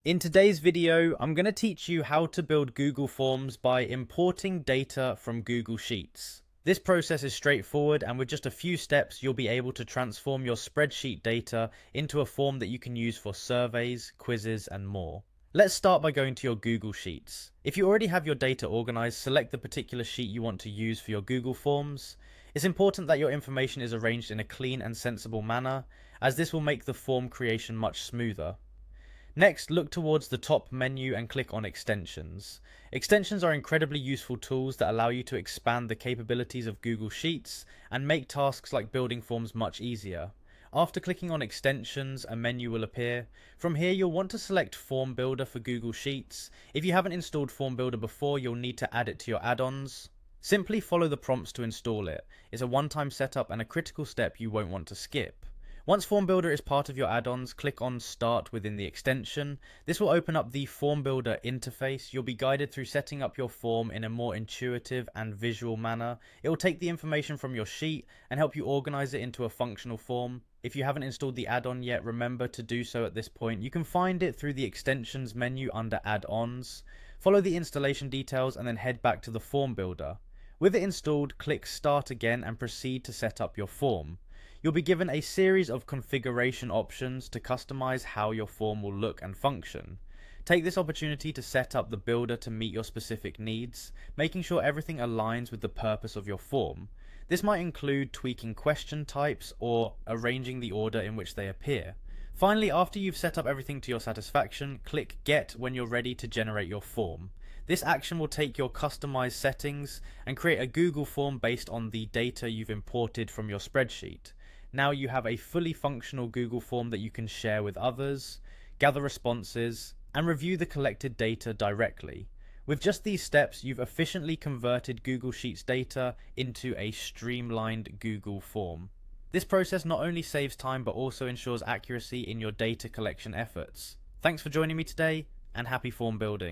In today's video, I'm going to teach you how to build Google Forms by importing data from Google Sheets. This process is straightforward, and with just a few steps, you'll be able to transform your spreadsheet data into a form that you can use for surveys, quizzes, and more. Let's start by going to your Google Sheets. If you already have your data organized, select the particular sheet you want to use for your Google Forms. It's important that your information is arranged in a clean and sensible manner, as this will make the form creation much smoother. Next, look towards the top menu and click on Extensions. Extensions are incredibly useful tools that allow you to expand the capabilities of Google Sheets and make tasks like building forms much easier. After clicking on Extensions, a menu will appear. From here, you'll want to select Form Builder for Google Sheets. If you haven't installed Form Builder before, you'll need to add it to your add-ons. Simply follow the prompts to install it. It's a one-time setup and a critical step you won't want to skip. Once Form Builder is part of your add-ons, click on Start within the extension. This will open up the Form Builder interface. You'll be guided through setting up your form in a more intuitive and visual manner. It will take the information from your sheet and help you organize it into a functional form. If you haven't installed the add-on yet, remember to do so at this point. You can find it through the Extensions menu under Add-ons. Follow the installation details and then head back to the Form Builder. With it installed, click Start again and proceed to set up your form. You'll be given a series of configuration options to customize how your form will look and function. Take this opportunity to set up the builder to meet your specific needs, making sure everything aligns with the purpose of your form. This might include tweaking question types or arranging the order in which they appear. Finally, after you've set up everything to your satisfaction, click Get when you're ready to generate your form. This action will take your customized settings and create a Google form based on the data you've imported from your spreadsheet. Now you have a fully functional Google form that you can share with others, gather responses, and review the collected data directly. With just these steps, you've efficiently converted Google Sheets data into a streamlined Google form. This process not only saves time but also ensures accuracy in your data collection efforts. Thanks for joining me today, and happy form building.